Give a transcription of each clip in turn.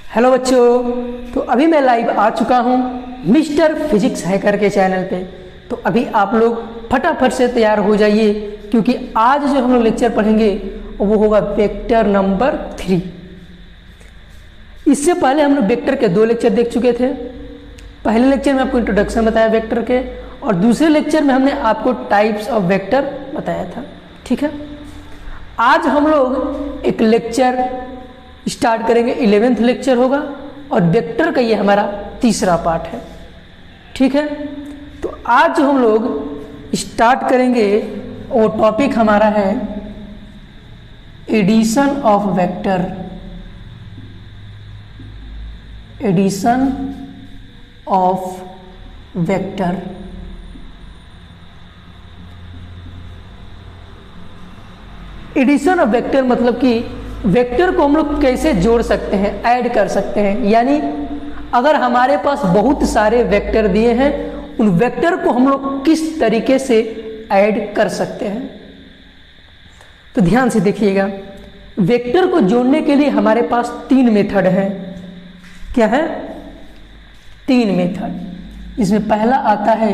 Hello बच्चों, तो अभी मैं लाइव आ चुका हूँ मिस्टर फिजिक्स हैकर के चैनल पे। तो अभी आप लोग फटाफट से तैयार हो जाइए, क्योंकि आज जो हम लोग लेक्चर पढ़ेंगे वो होगा वेक्टर नंबर 3। इससे पहले हम लोग वेक्टर के 2 लेक्चर देख चुके थे। पहले लेक्चर में आपको इंट्रोडक्शन बताया वेक्टर के, और दूसरे लेक्चर में हमने आपको टाइप्स ऑफ वेक्टर बताया था। ठीक है, आज हम लोग एक लेक्चर स्टार्ट करेंगे, 11th लेक्चर होगा, और वेक्टर का ये हमारा तीसरा पार्ट है। ठीक है, तो आज जो हम लोग स्टार्ट करेंगे वो टॉपिक हमारा है addition of vector. Addition of vector. Addition of vector मतलब कि वेक्टर को हम लोग कैसे जोड़ सकते हैं, ऐड कर सकते हैं। यानी अगर हमारे पास बहुत सारे वेक्टर दिए हैं, उन वेक्टर को हम लोग किस तरीके से ऐड कर सकते हैं। तो ध्यान से देखिएगा, वेक्टर को जोड़ने के लिए हमारे पास 3 मेथड हैं। क्या है? 3 मेथड। इसमें पहला आता है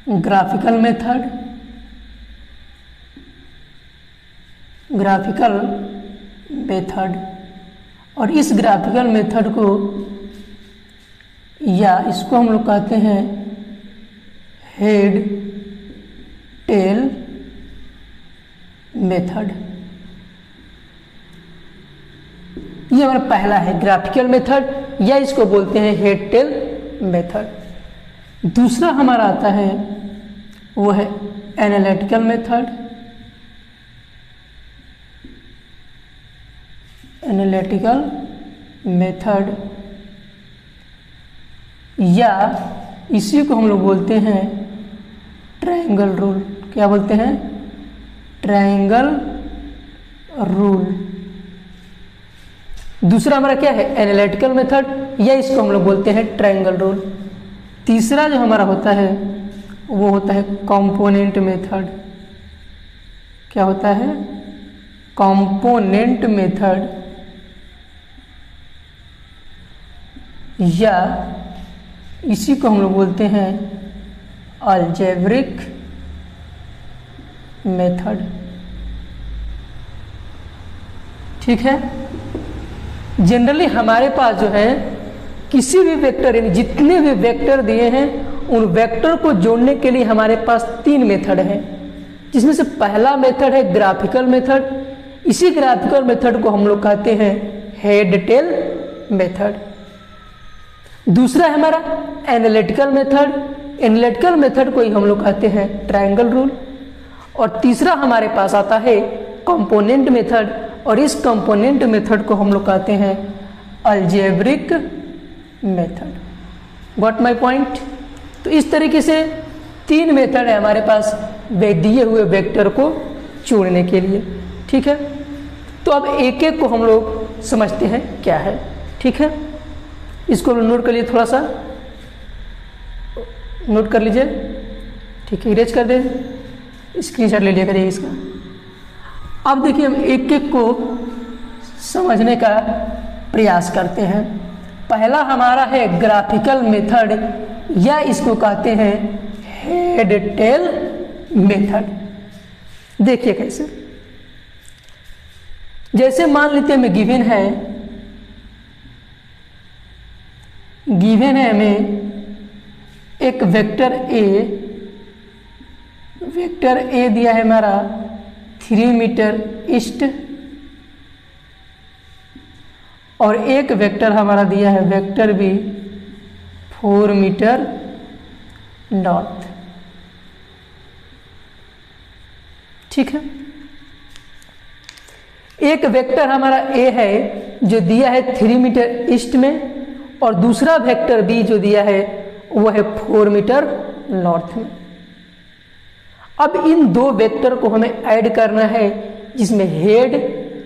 ग्राफिकल मेथड। ग्राफिकल मेथड, और इस ग्राफिकल मेथड को या इसको हम लोग कहते हैं हेड टेल मेथड। ये हमारा पहला है ग्राफिकल मेथड, या इसको बोलते हैं हेड टेल मेथड। दूसरा हमारा आता है वो है एनालिटिकल मेथड। एनालिटिकल मेथड, या इसी को हम लोग बोलते हैं ट्रायंगल रूल। क्या बोलते हैं? Triangle rule. दूसरा हमारा क्या है? एनालिटिकल मेथड, या इसको हम लोग बोलते हैं ट्रायंगल रूल। तीसरा जो हमारा होता है वो होता है कंपोनेंट मेथड। क्या होता है? कंपोनेंट मेथड, या इसी को हम लोग बोलते हैं अलजेब्रिक मेथड। ठीक है, जनरली हमारे पास जो है किसी भी वेक्टर, यानी जितने भी वेक्टर दिए हैं उन वेक्टर को जोड़ने के लिए हमारे पास 3 मेथड हैं, जिसमें से पहला मेथड है ग्राफिकल मेथड। इसी ग्राफिकल मेथड को हम लोग कहते हैं हेड टेल मेथड। दूसरा है हमारा एनालिटिकल मेथड। एनालिटिकल मेथड को ही हम लोग कहते हैं ट्रायंगल रूल। और तीसरा हमारे पास आता है कंपोनेंट मेथड, और इस कंपोनेंट मेथड को हम लोग कहते हैं algebraic method. Got my point? तो इस तरीके से 3 मेथड है हमारे पास दिए हुए वेक्टर को जोड़ने के लिए। ठीक है, तो अब एक एक को हम लोग समझते हैं क्या है। ठीक है, इसको नोट कर लीजिए, थोड़ा सा नोट कर लीजिए। ठीक है, इरेज कर दे, स्क्रीनशॉट ले लिया करिए इसका। अब देखिए हम एक एक को समझने का प्रयास करते हैं। पहला हमारा है ग्राफिकल मेथड, या इसको कहते हैं हेड टेल मेथड। देखिए कैसे, जैसे मान लेते हैं हमें गिवन है हमें एक वेक्टर ए दिया है हमारा 3 मीटर ईस्ट, और एक वेक्टर हमारा दिया है वेक्टर बी 4 मीटर नॉर्थ। ठीक है, एक वेक्टर हमारा ए है जो दिया है 3 मीटर ईस्ट में, और दूसरा वेक्टर बी जो दिया है वो है 4 मीटर नॉर्थ में। अब इन 2 वेक्टर को हमें ऐड करना है, जिसमें हेड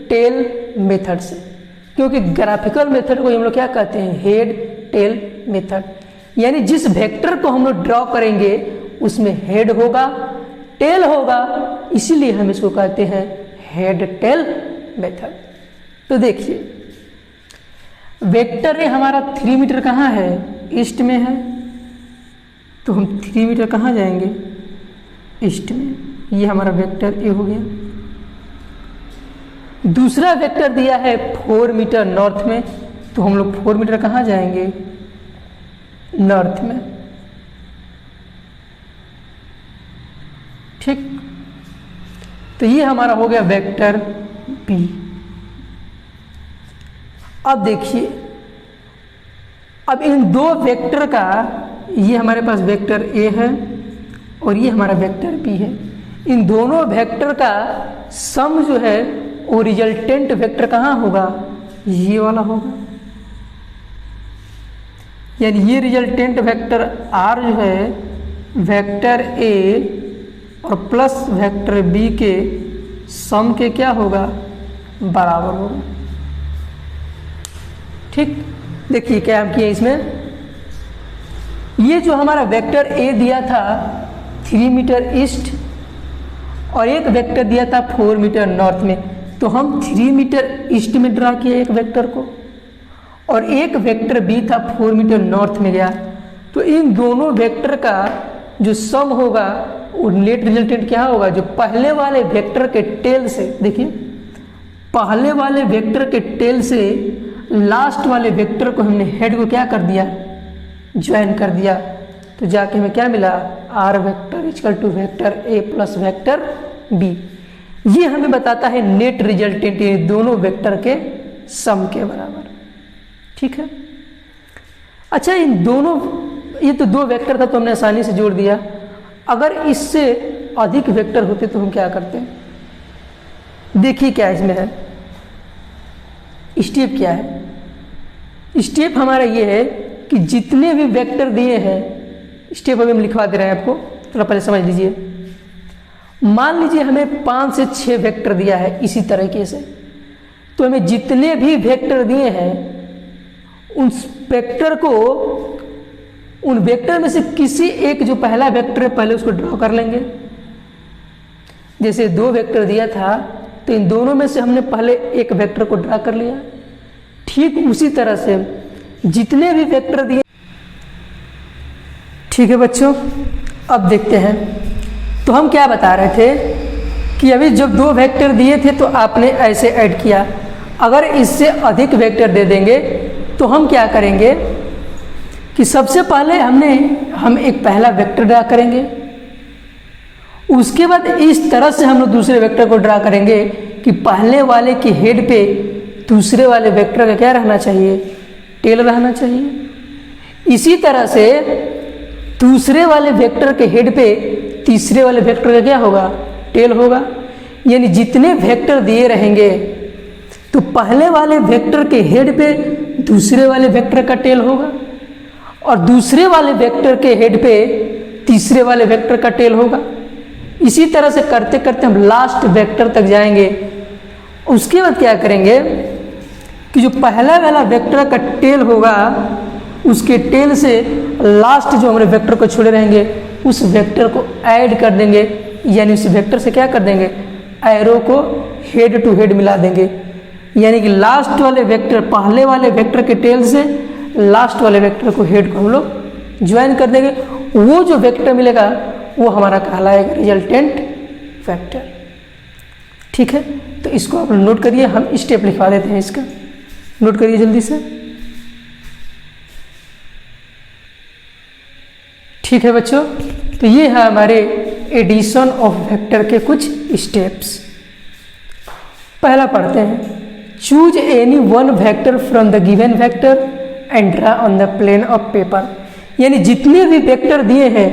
टेल मेथड से, क्योंकि ग्राफिकल मेथड को हम लोग क्या कहते हैं? Head tail method. यानी जिस वेक्टर को हम लोग ड्रॉ करेंगे उसमें हेड होगा, टेल होगा, इसीलिए हम इसको कहते हैं हेड टेल मेथड। तो देखिए वेक्टर ए हमारा 3 मीटर कहाँ है, ईस्ट में है, तो हम 3 मीटर कहाँ जाएंगे, ईस्ट में। ये हमारा वेक्टर ए हो गया। दूसरा वेक्टर दिया है 4 मीटर नॉर्थ में, तो हम लोग 4 मीटर कहाँ जाएंगे, नॉर्थ में। ठीक, तो ये हमारा हो गया वेक्टर बी। अब देखिए, अब इन दो वेक्टर का, ये हमारे पास वेक्टर ए है और ये हमारा वेक्टर बी है, इन दोनों वेक्टर का सम जो है वो रिजल्टेंट वेक्टर कहाँ होगा, ये वाला होगा। यानी ये रिजल्टेंट वेक्टर आर जो है वेक्टर ए और प्लस वेक्टर बी के सम के क्या होगा, बराबर होगा। ठीक, देखिए क्या हम किए इसमें, ये जो हमारा वेक्टर ए दिया था 3 मीटर ईस्ट और एक वेक्टर दिया था 4 मीटर नॉर्थ में, तो हम 3 मीटर ईस्ट में ड्रा किए एक वेक्टर को और एक वेक्टर बी था 4 मीटर नॉर्थ में गया। तो इन दोनों वेक्टर का जो सम होगा वो नेट रिजल्टेंट क्या होगा, जो पहले वाले वेक्टर के टेल से, देखिए पहले वाले वेक्टर के टेल से लास्ट वाले वेक्टर को हमने हेड को क्या कर दिया, ज्वाइन कर दिया, तो जाके हमें क्या मिला, R vector equal to vector A plus vector B. ये हमें बताता है नेट रिजल्टेंट, ये दोनों वेक्टर के सम के बराबर। ठीक है, अच्छा इन दोनों, ये तो दो वेक्टर था तो हमने आसानी से जोड़ दिया। अगर इससे अधिक वेक्टर होते तो हम क्या करते, देखिए क्या इसमें है, स्टेप क्या है। स्टेप हमारा ये है कि जितने भी वेक्टर दिए हैं, स्टेप अभी हम लिखवा दे रहे हैं आपको, थोड़ा पहले समझ लीजिए। मान लीजिए हमें 5 से 6 वेक्टर दिया है इसी तरीके से, तो हमें जितने भी वेक्टर दिए हैं उन वेक्टर को, उन वेक्टर में से किसी एक जो पहला वेक्टर है पहले उसको ड्रॉ कर लेंगे। जैसे 2 वेक्टर दिया था तो इन दोनों में से हमने पहले एक वेक्टर को ड्रॉ कर लिया। ठीक उसी तरह से जितने भी वेक्टर दिए, ठीक है बच्चों, अब देखते हैं। तो हम क्या बता रहे थे कि अभी जब 2 वेक्टर दिए थे तो आपने ऐसे ऐड किया, अगर इससे अधिक वेक्टर दे देंगे तो हम क्या करेंगे कि सबसे पहले हम एक पहला वेक्टर ड्रा करेंगे, उसके बाद इस तरह से हम लोग दूसरे वेक्टर को ड्रा करेंगे कि पहले वाले की हेड पे दूसरे वाले वेक्टर का क्या रहना चाहिए, टेल रहना चाहिए। इसी तरह से दूसरे वाले वेक्टर के हेड पे तीसरे वाले वेक्टर का क्या होगा, टेल होगा। यानी जितने वेक्टर दिए रहेंगे तो पहले वाले वेक्टर के हेड पे दूसरे वाले वेक्टर का टेल होगा और दूसरे वाले वेक्टर के हेड पे तीसरे वाले वेक्टर का टेल होगा। इसी तरह से करते करते हम लास्ट वेक्टर तक जाएंगे। उसके बाद क्या करेंगे कि जो पहला वाला वेक्टर का टेल होगा उसके टेल से लास्ट जो हमारे वेक्टर को छोड़े रहेंगे उस वेक्टर को ऐड कर देंगे, यानी उस वेक्टर से क्या कर देंगे, एरो को हेड टू हेड मिला देंगे। यानी कि लास्ट वाले वेक्टर पहले वाले वेक्टर के टेल से लास्ट वाले वेक्टर को हेड को हम लोग ज्वाइन कर देंगे। वो जो वेक्टर मिलेगा वो हमारा कहलाएगा रिजल्टेंट वेक्टर। ठीक है, तो इसको आप नोट करिए, हम स्टेप लिखवा देते हैं इसका, नोट करिए जल्दी से। ठीक है बच्चों, तो ये है हमारे एडिशन ऑफ वेक्टर के कुछ स्टेप्स। पहला पढ़ते हैं, choose any one vector from the given vector and draw on the plane of paper. यानी जितने भी वेक्टर दिए हैं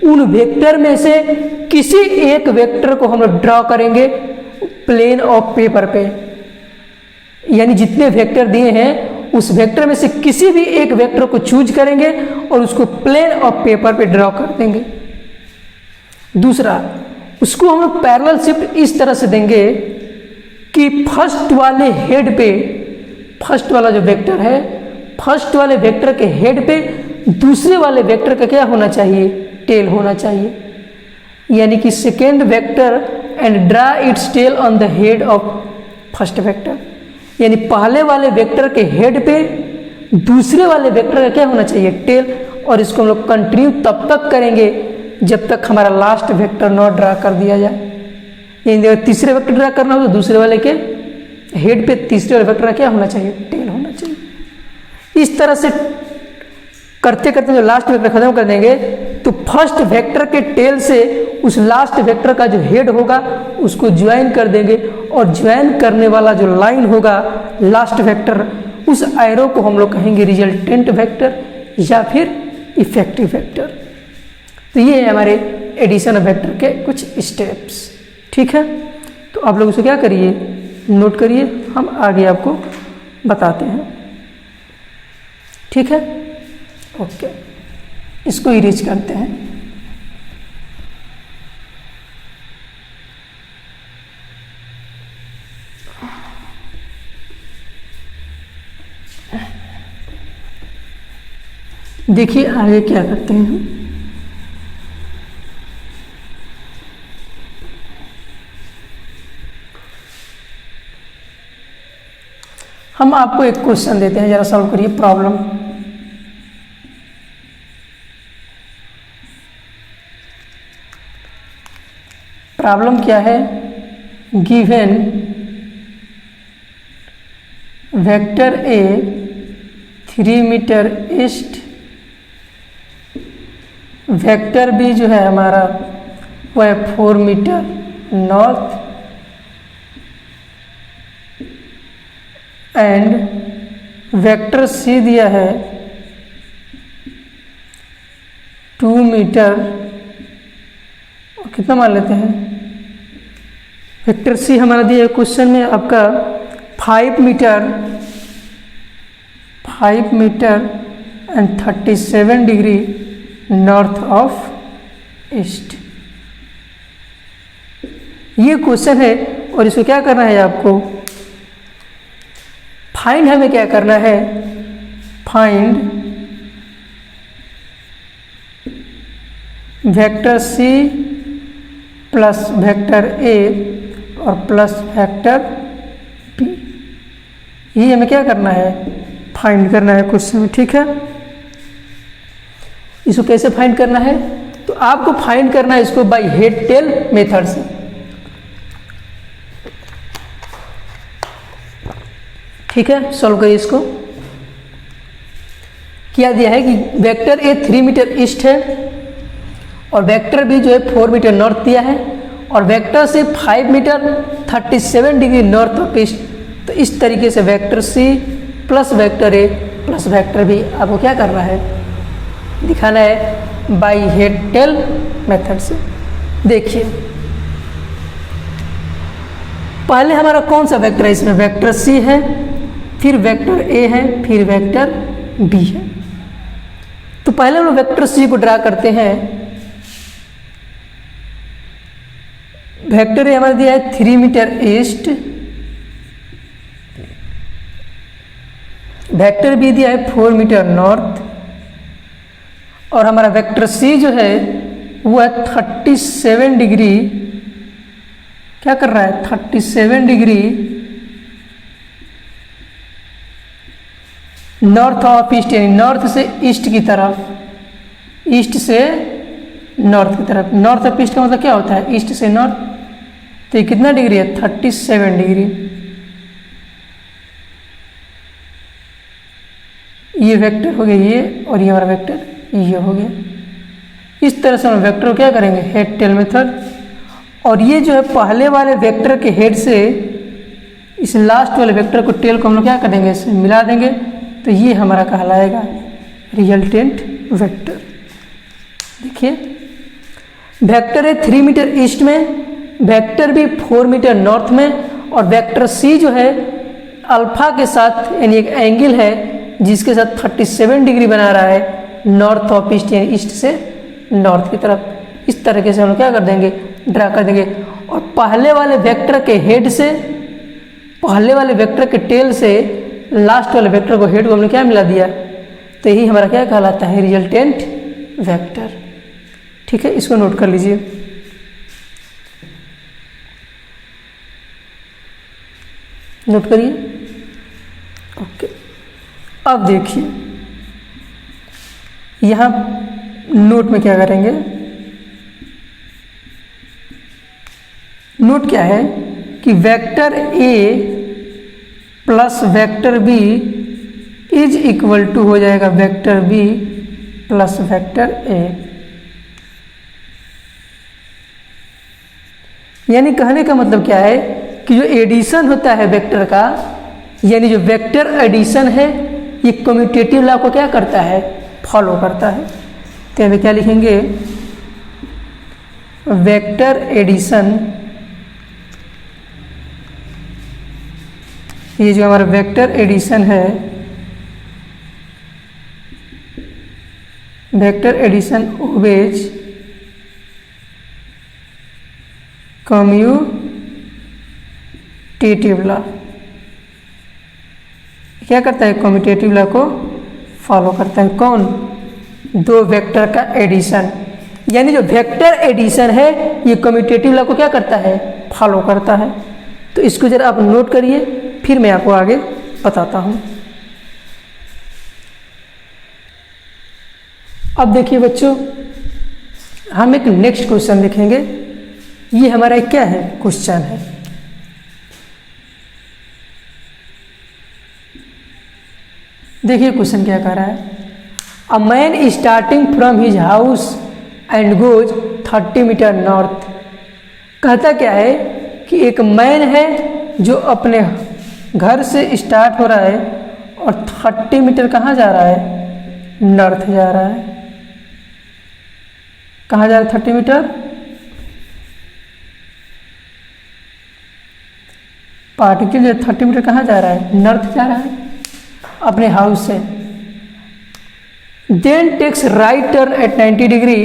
उन वेक्टर में से किसी एक वेक्टर को हम लोग ड्रॉ करेंगे प्लेन ऑफ पेपर पे। यानी जितने वेक्टर दिए हैं उस वेक्टर में से किसी भी एक वेक्टर को चूज करेंगे और उसको प्लेन ऑफ पेपर पे ड्रॉ कर देंगे। दूसरा, उसको हम लोग पैरेलल शिफ्ट इस तरह से देंगे कि फर्स्ट वाले हेड पे, फर्स्ट वाला जो वेक्टर है फर्स्ट वाले वेक्टर के हेड पे दूसरे वाले वेक्टर का क्या होना चाहिए, टेल होना चाहिए। यानी कि second vector and draw its tail on the head of first vector. यानी पहले वाले वेक्टर के हेड पे दूसरे वाले वेक्टर का क्या होना चाहिए, टेल। और इसको हम लोग कंटिन्यू तब तक करेंगे जब तक हमारा लास्ट वेक्टर नॉट ड्रा कर दिया जाए। यानी तीसरे वेक्टर ड्रा करना हो तो दूसरे वाले के हेड पे तीसरे वाले वेक्टर का क्या होना चाहिए, टेल होना चाहिए। इस तरह से करते करते जो लास्ट वेक्टर खत्म कर देंगे तो फर्स्ट वेक्टर के टेल से उस लास्ट वेक्टर का जो हेड होगा उसको ज्वाइन कर देंगे, और ज्वाइन करने वाला जो लाइन होगा लास्ट वेक्टर, उस एरो को हम लोग कहेंगे रिजल्टेंट वेक्टर या फिर इफेक्टिव वेक्टर। तो ये है हमारे एडिशन ऑफ वेक्टर के कुछ स्टेप्स। ठीक है, तो आप लोग उसे क्या करिए, नोट करिए, हम आगे आपको बताते हैं। ठीक है, ओके, इसको इरेज करते हैं। देखिए आगे क्या करते हैं हम। हम आपको एक क्वेश्चन देते हैं, जरा सॉल्व करिए प्रॉब्लम। प्रॉब्लम क्या है, given vector A 3 metre east, vector B जो है हमारा वो है 4 metre north, and vector C दिया है 2 मीटर, और कितना मान लेते हैं, वेक्टर सी हमारा दिया है क्वेश्चन में आपका 5 metre and 37 degree north of east. ये क्वेश्चन है और इसको क्या करना है आपको, फाइंड हमें क्या करना है, find vector C plus vector A और प्लस वेक्टर पी। ये हमें क्या करना है, फाइंड करना है क्वेश्चन में। ठीक है, इसको कैसे फाइंड करना है, तो आपको फाइंड करना है इसको बाय हेड टेल मेथड से। ठीक है, सॉल्व करिए इसको। क्या दिया है कि वेक्टर ए 3 मीटर ईस्ट है और वेक्टर बी जो है 4 मीटर नॉर्थ दिया है, और वेक्टर से 5 metre 37 degree north of east. तो इस तरीके से vector C plus vector A plus vector B आपको क्या करना है, दिखाना है बाय हेड टेल मेथड से। देखिए पहले हमारा कौन सा वेक्टर है, इसमें वेक्टर सी है, फिर वेक्टर ए है, फिर वेक्टर बी है। तो पहले हम लोग वेक्टर सी को ड्रा करते हैं। वेक्टर ए हमारा दिया है 3 मीटर ईस्ट, वेक्टर बी दिया है 4 मीटर नॉर्थ, और हमारा वेक्टर सी जो है वो है 37 डिग्री, क्या कर रहा है, 37 डिग्री नॉर्थ ऑफ ईस्ट, यानी नॉर्थ से ईस्ट की तरफ, ईस्ट से नॉर्थ की तरफ। नॉर्थ ऑफ ईस्ट का मतलब क्या होता है, ईस्ट से नॉर्थ। तो ये कितना डिग्री है, 37 डिग्री। ये वेक्टर हो गया ये, और ये हमारा वेक्टर ये हो गया। इस तरह से हम वेक्टर को क्या करेंगे, हेड टेल मेथड। और ये जो है पहले वाले वेक्टर के हेड से इस लास्ट वाले वेक्टर को टेल को हम लोग क्या करेंगे, इसमें मिला देंगे। तो ये हमारा कहलाएगा रिजल्टेंट वेक्टर। देखिए वेक्टर है 3 मीटर ईस्ट में, वेक्टर भी 4 मीटर नॉर्थ में, और वेक्टर सी जो है अल्फा के साथ यानी एक एंगल है जिसके साथ 37 डिग्री बना रहा है नॉर्थ ऑफ ईस्ट, यानी ईस्ट से नॉर्थ की तरफ। इस तरीके से हम लोग क्या कर देंगे, ड्रा कर देंगे। और पहले वाले वेक्टर के हेड से, पहले वाले वेक्टर के टेल से लास्ट वाले वेक्टर को हेड को हमने क्या मिला दिया, तो यही हमारा क्या कहलाता है, रिजल्टेंट वेक्टर। ठीक है, इसको नोट कर लीजिए। नोट करिए, ओके। अब देखिए यहाँ नोट में क्या करेंगे, नोट क्या है कि vector A plus vector B is equal to हो जाएगा vector B plus vector A. यानी कहने का मतलब क्या है कि जो एडिशन होता है वेक्टर का, यानी जो वेक्टर एडिशन है ये कम्यूटेटिव लॉ को क्या करता है, फॉलो करता है। तो यहाँ क्या लिखेंगे, वेक्टर एडिशन, ये जो हमारा वेक्टर एडिशन है, vector addition obeys commutative law, क्या करता है, कम्यूटेटिव लॉ को फॉलो करता है। कौन, दो वेक्टर का एडिशन, यानी जो वेक्टर एडिशन है ये कम्यूटेटिव लॉ को क्या करता है, फॉलो करता है। तो इसको जरा आप नोट करिए, फिर मैं आपको आगे बताता हूं। अब देखिए बच्चों, हम एक नेक्स्ट क्वेश्चन देखेंगे। ये हमारा क्या है, क्वेश्चन है। देखिए क्वेश्चन क्या कह रहा है, a man starting from his house and goes 30 metre north. कहता क्या है कि एक मैन है जो अपने घर से स्टार्ट हो रहा है और 30 मीटर कहाँ जा रहा है, नॉर्थ जा रहा है। कहाँ जा रहा है 30 मीटर, पार्टिकल 30 मीटर कहाँ जा रहा है, नॉर्थ जा रहा है अपने हाउस से। Then takes right turn at 90 degree,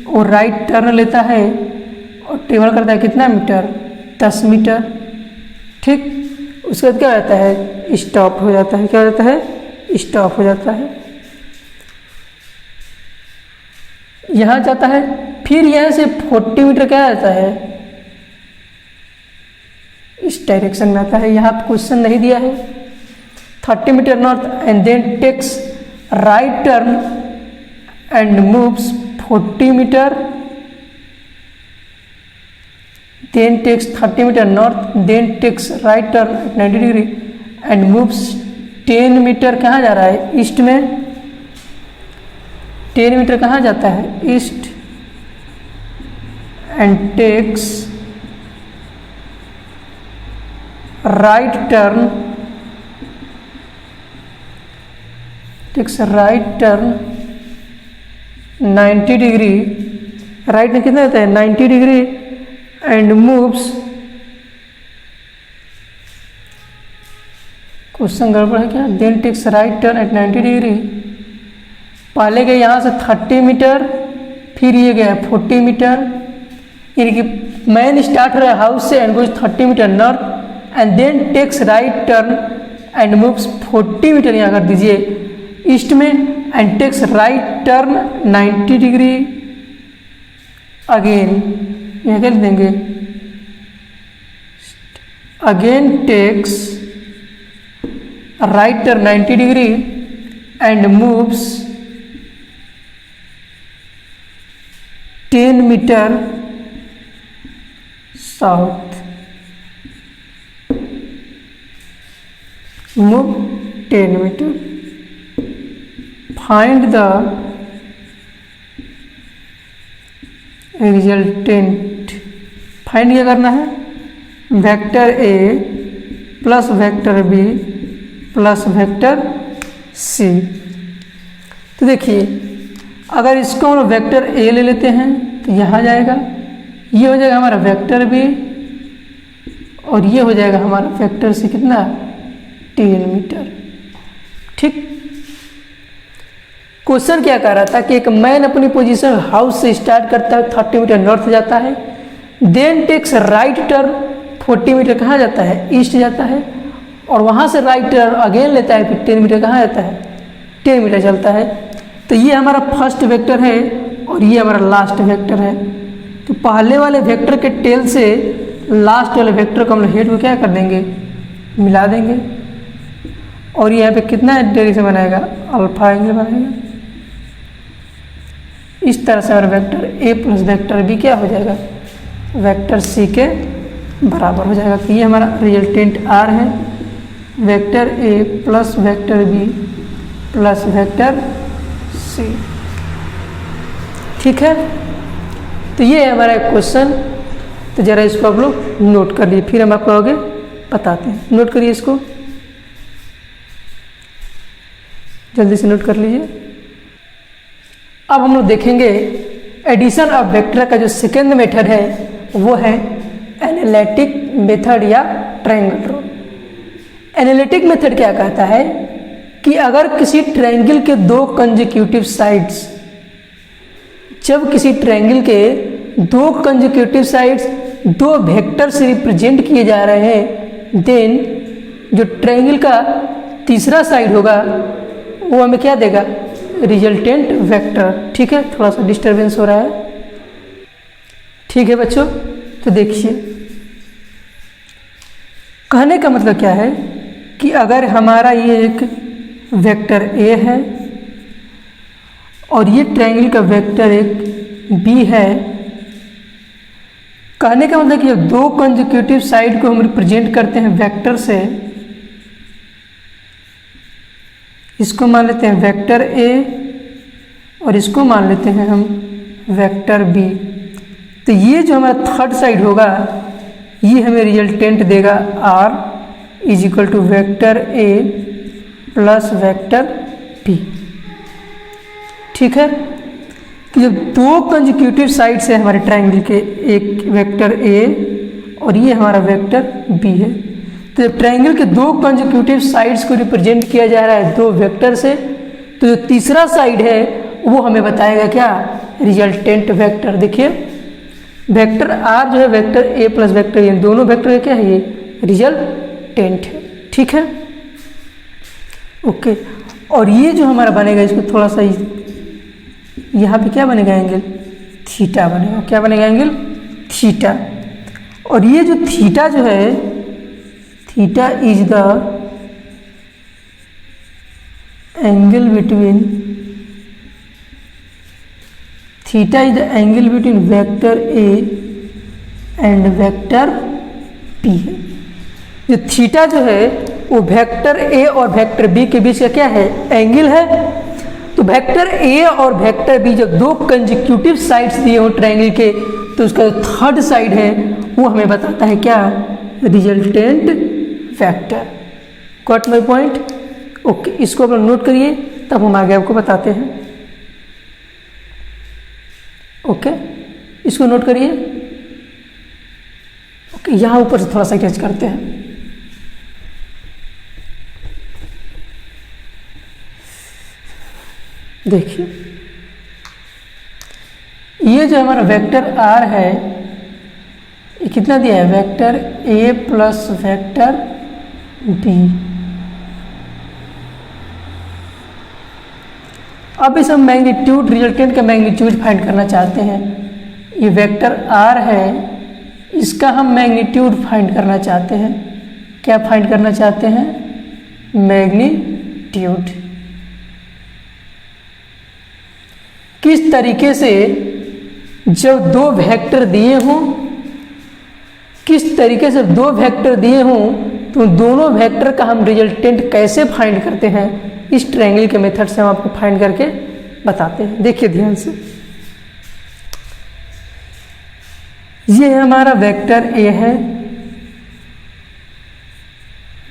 और राइट टर्न लेता है और ट्रेवल करता है कितना मीटर, 10 मीटर। ठीक, उसके बाद क्या रहता है, स्टॉप हो जाता है। क्या हो जाता है, स्टॉप हो जाता है। यहाँ जाता है, फिर यहाँ से 40 मीटर क्या आता है, इस डायरेक्शन में आता है। यहाँ क्वेश्चन नहीं दिया है। 30 metre north and then takes right turn and moves 40 metre, then takes 30 metre north, then takes right turn 90 degree and moves 10 metre. कहाँ जा रहा है, ईस्ट में। 10 मीटर कहाँ जाता है, east, and takes right turn, takes right turn 90 degree, right में कितना रहता है, 90 डिग्री, एंड मूव्स, क्वेश्चन गड़बड़ है क्या, then takes right turn at 90 degree. पहले गए यहाँ से 30 मीटर, फिर ये गया 40 मीटर। यानी कि मैन स्टार्ट हो रहा है हाउस से and goes 30 metre north and then takes right turn and moves 40 metre, यहाँ कर दीजिए ईस्ट में, and takes right turn 90 degree again, यहाँ क्या लिख देंगे, again takes right turn 90 degree and moves 10 metre south, move 10 metre. Find the resultant, find क्या करना है, vector A plus vector B plus vector C. तो देखिए अगर इसको हम वेक्टर ए ले लेते हैं तो यहाँ जाएगा, ये हो जाएगा हमारा वेक्टर बी, और ये हो जाएगा हमारा वेक्टर सी, कितना 10 मीटर। ठीक, क्वेश्चन क्या कह रहा था कि एक मैन अपनी पोजीशन हाउस से स्टार्ट करता है, 30 मीटर नॉर्थ जाता है, then takes right turn 40 metre कहाँ जाता है, ईस्ट जाता है, और वहाँ से राइट टर्न अगेन लेता है, फिर 10 मीटर कहाँ जाता है, 10 मीटर चलता है। तो ये हमारा फर्स्ट वेक्टर है और ये हमारा लास्ट वेक्टर है। तो पहले वाले वेक्टर के टेल से लास्ट वाले वेक्टर को हम लोग हेड को क्या कर देंगे, मिला देंगे। और यहाँ पे कितना डायरेक्शन बनाएगा, अल्फा एंगल बनाएगा। इस तरह से हमारा vector A plus vector B क्या हो जाएगा, वेक्टर सी के बराबर हो जाएगा। तो ये हमारा रिजल्टेंट आर है, vector A plus vector B plus vector C. ठीक है, तो ये है हमारा एक क्वेश्चन। तो जरा इसको आप लोग नोट कर लिए, फिर हम आपको आगे बताते हैं। नोट करिए इसको, जल्दी से नोट कर लीजिए। अब हम लोग देखेंगे एडिशन ऑफ वेक्टर का जो सेकेंड मेथड है वो है एनालिटिक मेथड या ट्रायंगल रूल। एनालिटिक मेथड क्या कहता है कि अगर किसी ट्रायंगल के दो कंसेक्यूटिव साइड्स, जब किसी ट्रायंगल के दो कंसेक्यूटिव साइड्स दो वेक्टर से रिप्रेजेंट किए जा रहे हैं, देन जो ट्रायंगल का तीसरा साइड होगा वो हमें क्या देगा, रिजल्टेंट वेक्टर। ठीक है, थोड़ा सा डिस्टरबेंस हो रहा है। ठीक है बच्चों, तो देखिए कहने का मतलब क्या है कि अगर हमारा ये एक वेक्टर ए है और ये ट्रायंगल का वेक्टर एक बी है, कहने का मतलब कि दो कंसेक्यूटिव साइड को हम रिप्रेजेंट करते हैं वेक्टर से, इसको मान लेते हैं वेक्टर ए और इसको मान लेते हैं हम वेक्टर बी। तो ये जो हमारा थर्ड साइड होगा ये हमें रिजल्टेंट देगा R is equal to vector A plus vector B. ठीक है, कि जब दो कंसेक्यूटिव साइड्स है हमारे ट्रायंगल के, एक वेक्टर ए और ये हमारा वेक्टर बी है, तो जब ट्रायंगल के दो कंसेक्यूटिव साइड्स को रिप्रेजेंट किया जा रहा है दो वेक्टर से, तो जो तीसरा साइड है वो हमें बताएगा क्या, रिजल्टेंट वेक्टर। देखिए वेक्टर आर जो है वेक्टर ए प्लस वेक्टर ए, दोनों वेक्टर का क्या है, ये रिजल्टेंट है। ठीक है, ओके। और ये जो हमारा बनेगा, इसको थोड़ा सा यहाँ पे क्या बनेगा, एंगल थीटा बनेगा। क्या बनेगा, एंगल थीटा। और ये जो थीटा जो है, theta is the angle between, theta is the angle between vector A and vector B है। जो थीटा जो है वो वेक्टर ए और वेक्टर बी के बीच का क्या है, एंगल है। तो वेक्टर ए और वेक्टर बी जब दो कंसेक्यूटिव साइड्स दिए हो ट्रायंगल के, तो उसका जो थर्ड साइड है वो हमें बताता है क्या, resultant vector. Got my point? Okay, इसको आप लोग नोट करिए, तब हम आगे आपको बताते हैं। ओके, इसको नोट करिए। ओके, यहां ऊपर से थोड़ा सा टच करते हैं। देखिए ये जो हमारा वेक्टर आर है, ये कितना दिया है, vector A plus vector B. अब इस हम मैग्नीट्यूड, रिजल्टेंट का मैग्नीट्यूड फाइंड करना चाहते हैं। ये वेक्टर आर है, इसका हम मैग्नीट्यूड फाइंड करना चाहते हैं। क्या फाइंड करना चाहते हैं, मैग्नीट्यूड। किस तरीके से जब दो वेक्टर दिए हों, किस तरीके से दो वेक्टर दिए हों तो दोनों वेक्टर का हम रिजल्टेंट कैसे फाइंड करते हैं, इस ट्रायंगल के मेथड से हम आपको फाइंड करके बताते हैं। देखिए ध्यान से, ये है हमारा वेक्टर ए है,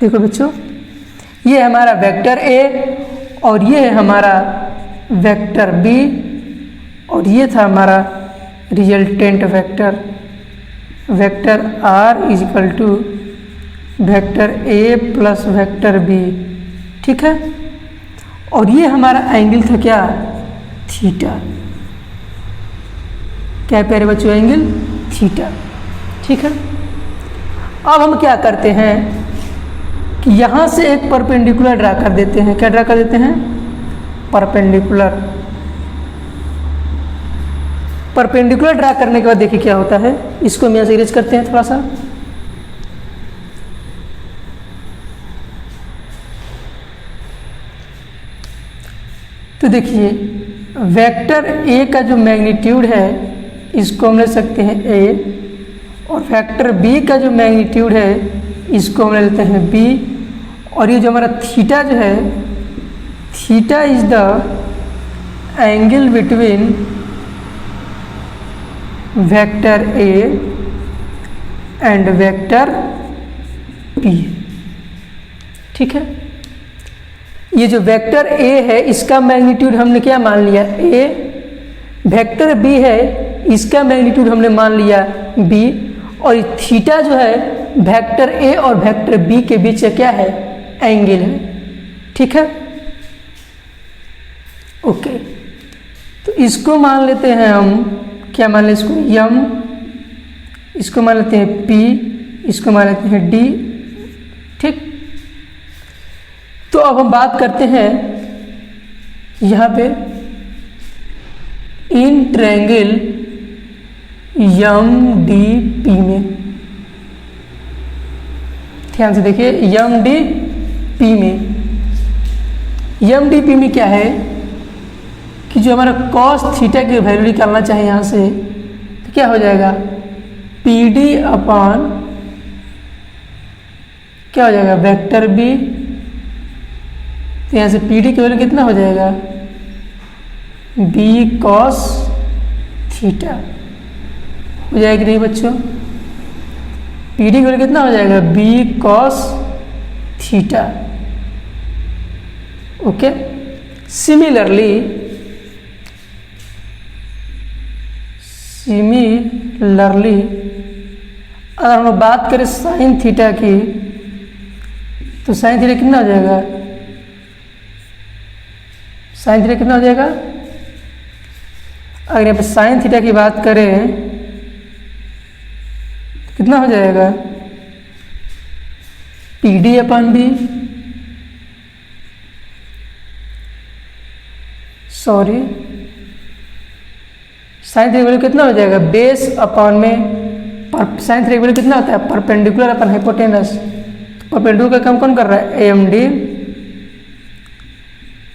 देखो बच्चों, ये हमारा वेक्टर ए और ये है हमारा वेक्टर बी, और ये था हमारा resultant vector, vector R is equal to vector A plus vector B. ठीक है, और ये हमारा एंगल था क्या, थीटा। क्या प्यारे बच्चों, एंगल थीटा। ठीक है, अब हम क्या करते हैं कि यहां से एक परपेंडिकुलर ड्रा कर देते हैं। क्या ड्रा कर देते हैं, परपेंडिकुलर। परपेंडिकुलर ड्रा करने के बाद देखिए क्या होता है, इसको हम यहाँ से इरेज करते हैं थोड़ा सा। तो देखिए वेक्टर ए का जो मैग्नीट्यूड है इसको हम ले सकते हैं ए, और वेक्टर बी का जो मैग्नीट्यूड है इसको हम ले लेते हैं बी, और ये जो हमारा थीटा जो है, theta is the angle between vector A and vector B. ठीक है, ये जो वेक्टर ए है इसका मैग्नीट्यूड हमने क्या मान लिया ए, वेक्टर बी है इसका मैग्नीट्यूड हमने मान लिया बी, और थीटा जो है वेक्टर ए और वेक्टर बी के बीच क्या है, एंगल है। ठीक है, ओके, तो इसको मान लेते हैं हम, क्या मान लेते हैं इसको यम, इसको मान लेते हैं पी, इसको मान लेते हैं डी। ठीक, तो अब हम बात करते हैं यहाँ पे in triangle M D P में। ध्यान से देखिए, यम डी पी में, यम डी पी में क्या है कि जो हमारा कॉस थीटा की वैल्यू निकालना चाहिए यहाँ से, तो क्या हो जाएगा पी डी अपॉन क्या हो जाएगा वेक्टर बी। तो यहाँ से पी डी की वैल्यू कितना हो जाएगा बी कॉस थीटा हो जाएगा कि नहीं बच्चों, पी डी की वैल्यू कितना हो जाएगा B cos theta. Okay, similarly अगर हम बात करें साइन थीटा की, तो साइन थीटा कितना हो जाएगा, साइन थीटा कितना हो जाएगा, अगर यहाँ पे साइन थीटा की बात करें तो कितना हो जाएगा P D upon B, sorry sine theta की वैल्यू कितना हो जाएगा बेस अपॉन में, साइन थीटा की वैल्यू कितना होता है परपेंडिकुलर अपॉन हाइपोटेनस। परपेंडिकुलर का काम कौन कर रहा है एम डी,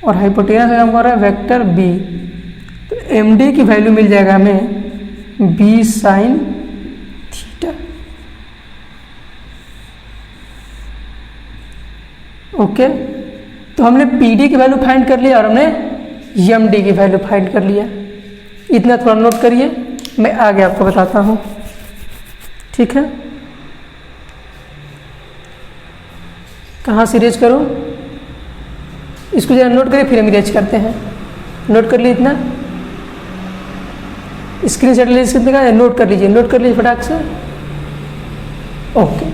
और हाइपोटेनस का काम कर रहा है वेक्टर बी। तो एम डी की वैल्यू मिल जाएगा हमें बी साइन थीटा। ओके, तो हमने पी डी की वैल्यू फाइंड कर लिया और हमने एम डी की वैल्यू फाइंड कर लिया। इतना थोड़ा नोट करिए, मैं आगे आपको बताता हूँ। ठीक है, कहाँ से इरेज करूँ, इसको जरा नोट करिए फिर हम इरेज करते हैं। नोट कर लीजिए, इतना स्क्रीन शॉट लीजिए, कितने का नोट कर लीजिए, नोट कर लीजिए फटाक से। ओके,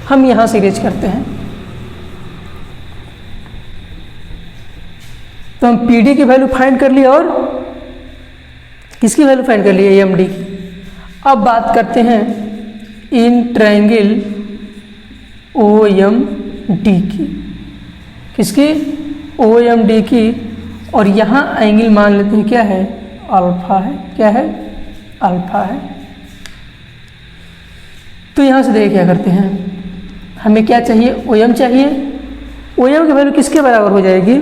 हम यहाँ से इरेज करते हैं। तो हम पी डी की वैल्यू फाइंड कर लिया और किसकी वैल्यू फाइंड कर लिया एम डी की। अब बात करते हैं इन ट्रायंगल ओ एम डी की, किसकी ओ एम डी की, और यहाँ एंगल मान लेते हैं क्या है अल्फा है, क्या है अल्फा है। तो यहाँ से देखिए क्या करते हैं, हमें क्या चाहिए ओ एम चाहिए, ओ एम की वैल्यू किसके बराबर हो जाएगी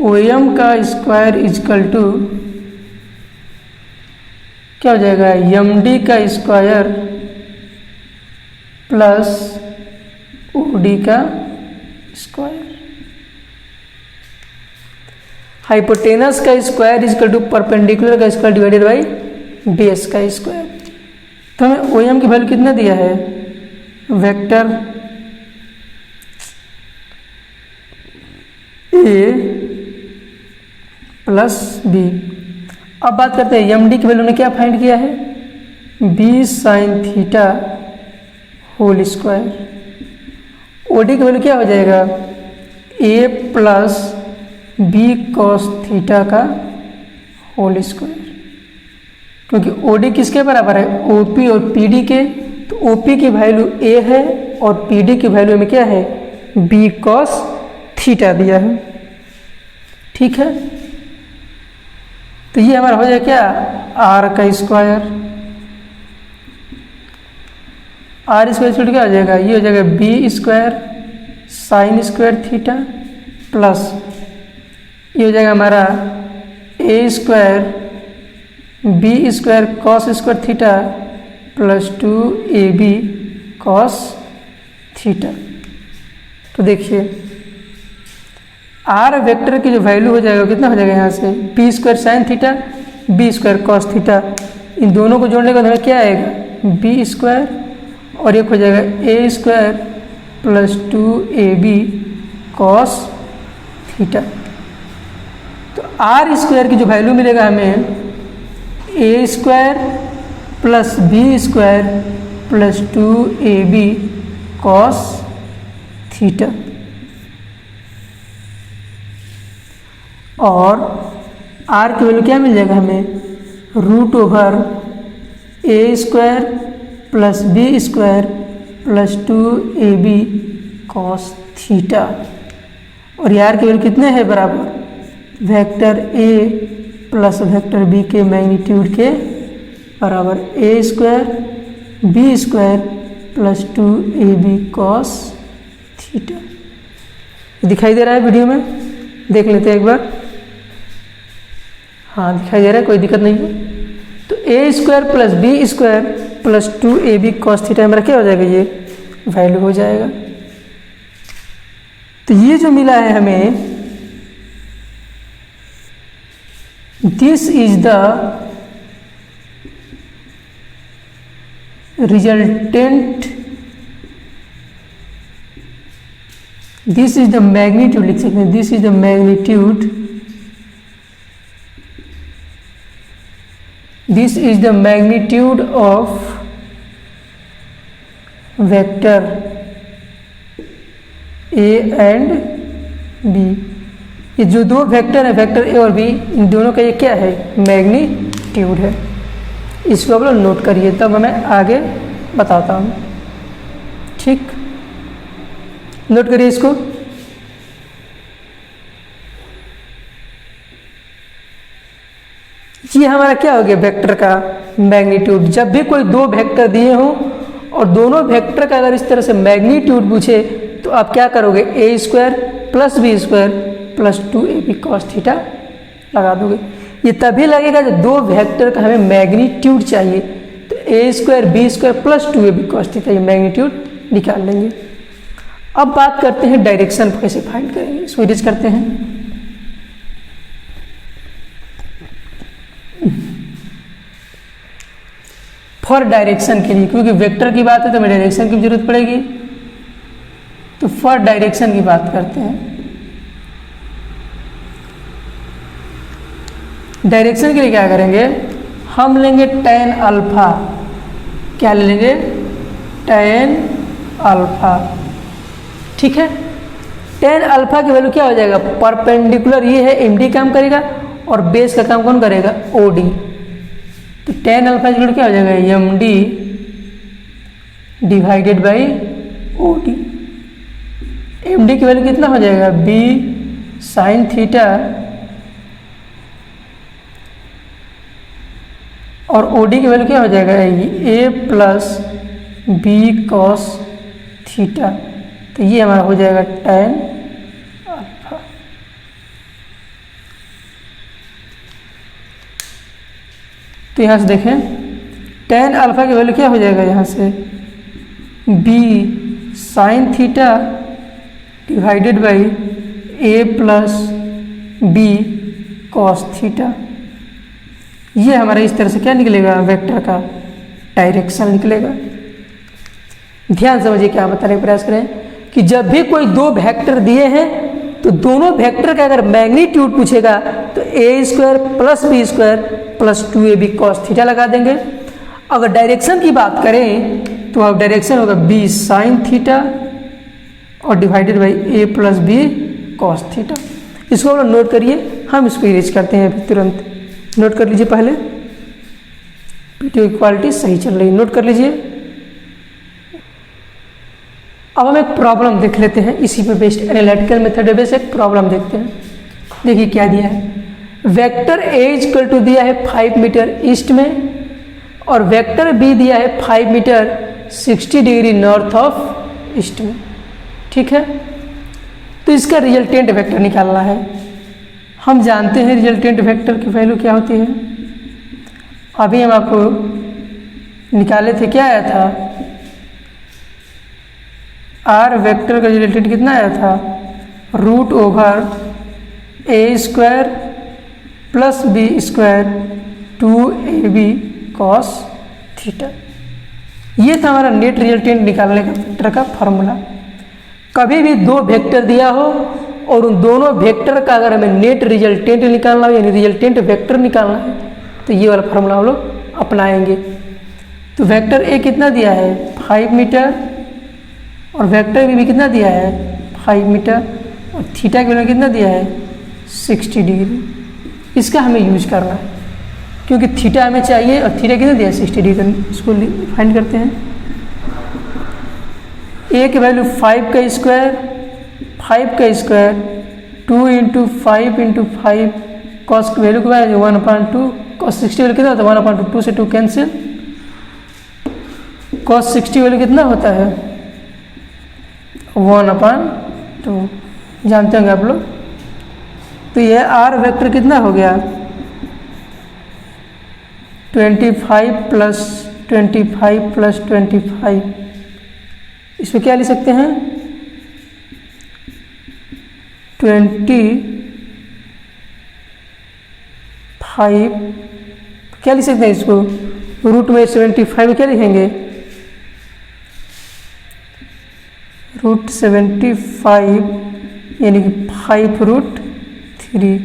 ओ एम का स्क्वायर इजकल टू क्या हो जाएगा एम डी का स्क्वायर प्लस ओ डी का स्क्वायर। हाइपोटेनस का स्क्वायर इजकल टू परपेंडिकुलर का स्क्वायर डिवाइडेड बाई बेस का स्क्वायर। तो हमें ओ एम की वैल्यू कितना दिया है वेक्टर ए प्लस बी। अब बात करते हैं एम डी की वैल्यू ने क्या फाइंड किया है B sine theta whole square. O D की वैल्यू क्या हो जाएगा A plus B cos theta का होल स्क्वायर, क्योंकि ओ डी किसके बराबर है ओ पी और पी डी के। तो ओ पी की वैल्यू ए है और पी डी की वैल्यू में क्या है बी कॉस थीटा दिया है। ठीक है, तो ये हमारा हो जाए क्या आर का स्क्वायर, आर स्क्वायर क्या हो जाएगा ये हो जाएगा B square sine square theta plus ये हो जाएगा हमारा A square B square cos square theta plus 2ab cos theta. तो देखिए आर वेक्टर की जो वैल्यू हो जाएगा कितना हो जाएगा यहाँ से B square sine theta B square cos theta, इन दोनों को जोड़ने के बाद हमें क्या आएगा बी स्क्वायर और एक हो जाएगा A square plus 2ab cos theta. तो आर स्क्वायर की जो वैल्यू मिलेगा हमें A square plus B square plus 2ab cos theta, और आर की वैल्यू क्या मिल जाएगा हमें root over A square plus B square plus 2ab cos theta, और ये आर की वैल्यू कितने हैं बराबर vector A plus vector B के मैग्नीट्यूड के बराबर A square B square plus 2ab cos theta. दिखाई दे रहा है वीडियो में, देख लेते हैं एक बार। हाँ दिखाई दे रहा है, कोई दिक्कत नहीं है। तो A square plus B square plus 2ab cos theta हमारा क्या हो जाएगा, ये वैल्यू हो जाएगा। तो ये जो मिला है हमें, this is the resultant, this is the magnitude लिख सकते हैं, this is the magnitude, this is the magnitude of vector A and B. ये जो दो वेक्टर है वेक्टर ए और बी, इन दोनों का ये क्या है मैग्नीट्यूड है। इसको आप लोग नोट करिए, तब मैं आगे बताता हूँ। ठीक, नोट करिए इसको। ये हमारा क्या हो गया वेक्टर का मैग्नीट्यूड। जब भी कोई दो वेक्टर दिए हों और दोनों वेक्टर का अगर इस तरह से मैग्नीट्यूड पूछे तो आप क्या करोगे, A square plus B square plus 2ab cos theta लगा दोगे। ये तभी लगेगा जब दो वेक्टर का हमें मैग्नीट्यूड चाहिए, तो A square B square plus 2ab cos theta ये मैग्नीट्यूड निकाल लेंगे। अब बात करते हैं डायरेक्शन कैसे फाइंड करेंगे, इसको इरेज करते हैं। फॉर डायरेक्शन के लिए, क्योंकि वेक्टर की बात है तो हमें डायरेक्शन की जरूरत पड़ेगी, तो फॉर डायरेक्शन की बात करते हैं। डायरेक्शन के लिए क्या करेंगे, हम लेंगे tan अल्फा, क्या ले लेंगे tan अल्फा। ठीक है, tan अल्फा की वैल्यू क्या हो जाएगा, परपेंडिकुलर ये है MD काम करेगा और बेस का काम कौन करेगा OD। तो tan अल्फा की वैल्यू क्या हो जाएगा MD divided by OD। MD की वैल्यू कितना हो जाएगा B साइन थीटा और OD की वैल्यू क्या हो जाएगा A plus B cos theta. तो ये हमारा हो जाएगा tan अल्फा। तो यहाँ से देखें tan अल्फा की वैल्यू क्या हो जाएगा, यहाँ से B sine theta divided by A plus B cos theta. ये हमारा इस तरह से क्या निकलेगा, वेक्टर का डायरेक्शन निकलेगा। ध्यान समझिए क्या बताने का प्रयास करें कि जब भी कोई दो वेक्टर दिए हैं तो दोनों वेक्टर का अगर मैग्नीट्यूड पूछेगा तो A square plus B square plus 2ab cos theta लगा देंगे। अगर डायरेक्शन की बात करें तो अब डायरेक्शन होगा b साइन थीटा और divided by a plus B cos theta. इसको आप नोट करिए, हम इसको इरेज करते हैं अभी तुरंत। नोट कर लीजिए, पहले वीडियो की क्वालिटी सही चल रही है, नोट कर लीजिए। अब हम एक प्रॉब्लम देख लेते हैं, इसी पे बेस्ड एनालिटिकल मेथड बेस्ड एक प्रॉब्लम देखते हैं। देखिए क्या दिया है, वेक्टर A इक्वल टू दिया है 5 मीटर ईस्ट में और वेक्टर B दिया है 5 metre 60 degree north of east में। ठीक है, तो इसका रिजल्टेंट वेक्टर निकालना है। हम जानते हैं रिजल्टेंट वेक्टर की वैल्यू क्या होती है। अभी हम आपको निकाले थे, क्या आया था, आर वेक्टर का रिजल्टेंट कितना आया था, root over A square plus B square 2ab cos theta. ये था हमारा नेट रिजल्टेंट निकालने का वेक्टर का फॉर्मूला। कभी भी दो वेक्टर दिया हो और उन दोनों वेक्टर का अगर हमें नेट रिजल्टेंट निकालना हो यानी रिजल्टेंट वेक्टर निकालना है तो ये वाला फॉर्मूला हम लोग अपनाएंगे। तो वेक्टर ए कितना दिया है 5 मीटर और वेक्टर बी भी कितना दिया है 5 मीटर और थीटा की वैल्यू कितना दिया है 60 डिग्री। इसका हमें यूज करना है क्योंकि थीटा हमें चाहिए और थीटा कितना दिया है 60 डिग्री। इसको फाइंड करते हैं। ए की वैल्यू 5 का स्क्वायर 2 इंटू 5 इंटू 5 कॉस की वैल्यू क्या है 1/2 कॉस 60 वैल्यू कितना होता है 1/2 2 से 2 कैंसिल। कॉस 60 वैल्यू कितना होता है 1/2 जानते होंगे आप लोग। तो यह आर वेक्टर कितना हो गया 25 प्लस 25 प्लस 25। इसमें क्या लिख सकते हैं 25 क्या लिख सकते हैं इसको रूट में 75 क्या लिखेंगे रूट 75 यानी कि 5√3।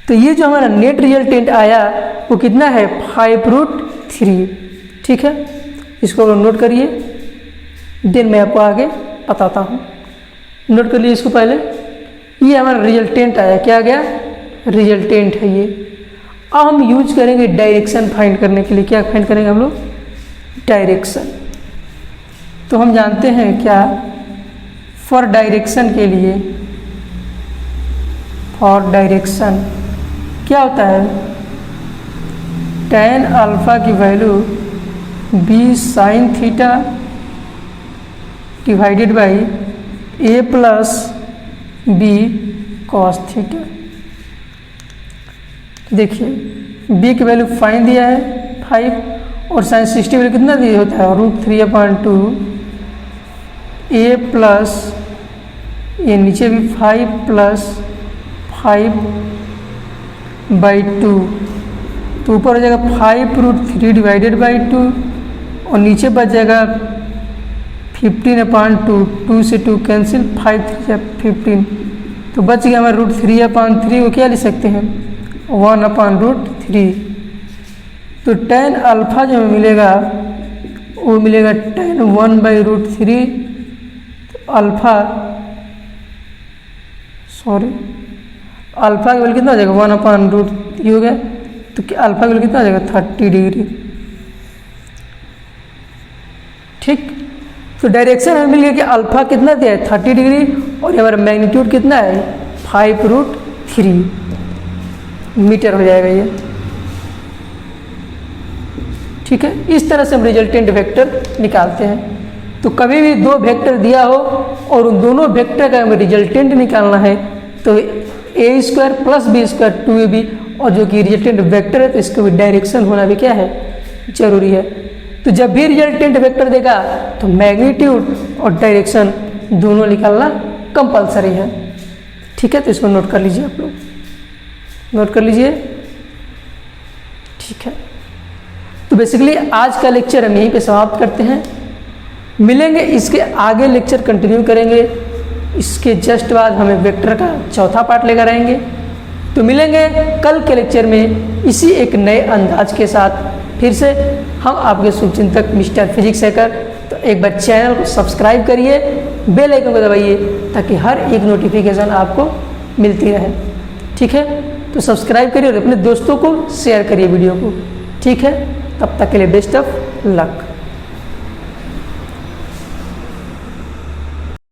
तो ये जो हमारा नेट रिजल्टेंट आया वो कितना है 5√3। ठीक है, इसको नोट करिए, देन मैं आपको आगे बताता हूँ। नोट कर लिए इसको पहले। ये हमारा रिजल्टेंट आया, क्या गया रिजल्टेंट है ये। अब हम यूज करेंगे डायरेक्शन फाइंड करने के लिए। क्या फाइंड करेंगे हम लोग डायरेक्शन। तो हम जानते हैं क्या फॉर डायरेक्शन के लिए फॉर डायरेक्शन क्या होता है tan अल्फा की value b sin theta divided by a plus b cos theta. देखिए b की वैल्यू फाइन दिया है 5 और sin 60 वैल्यू कितना दिया होता है √3/2 a प्लस ये नीचे भी 5 प्लस 5/2 तो ऊपर हो जाएगा 5√3 डिवाइडेड बाई 2 और नीचे बच जाएगा 15/2 2 से 2 कैंसिल 5 3 15 तो बच गया हमारा √3/3 को क्या लिख सकते हैं 1/√3। तो tan अल्फा जो हमें मिलेगा वो मिलेगा tan 1/√3 अल्फा की वैल्यू कितना हो जाएगा 1/√3 हो गया। तो अल्फा की वैल्यू कितना हो जाएगा 30 डिग्री। ठीक, तो डायरेक्शन हमें मिल गया कि अल्फा कितना दिया है 30 डिग्री और हमारा मैग्नीट्यूड कितना है 5√3 मीटर हो जाएगा ये। ठीक है, इस तरह से हम रिजल्टेंट वेक्टर निकालते हैं। तो कभी भी दो वेक्टर दिया हो और उन दोनों वेक्टर का हमें रिजल्टेंट निकालना है तो a² प्लस b² 2ab और जो कि रिजल्टेंट वेक्टर है तो इसका भी डायरेक्शन होना भी क्या है जरूरी है। तो जब भी रिजल्टेंट वेक्टर देगा तो मैग्नीट्यूड और डायरेक्शन दोनों निकालना कंपलसरी है। ठीक है, तो इसको नोट कर लीजिए, आप लोग नोट कर लीजिए। ठीक है, तो बेसिकली आज का लेक्चर हम यहीं पे समाप्त करते हैं। मिलेंगे इसके आगे लेक्चर कंटिन्यू करेंगे। इसके जस्ट बाद हमें वेक्टर का चौथा पार्ट लेकर आएंगे। तो मिलेंगे कल के लेक्चर में इसी एक नए अंदाज के साथ। फिर से हम आपके शुभचिंतक मिस्टर फिजिक्स हैकर। तो एक बार चैनल को सब्सक्राइब करिए, बेल आइकन को दबाइए ताकि हर एक नोटिफिकेशन आपको मिलती रहे। ठीक है, तो सब्सक्राइब करिए और अपने दोस्तों को शेयर करिए वीडियो को। ठीक है, तब तक के लिए बेस्ट ऑफ लक।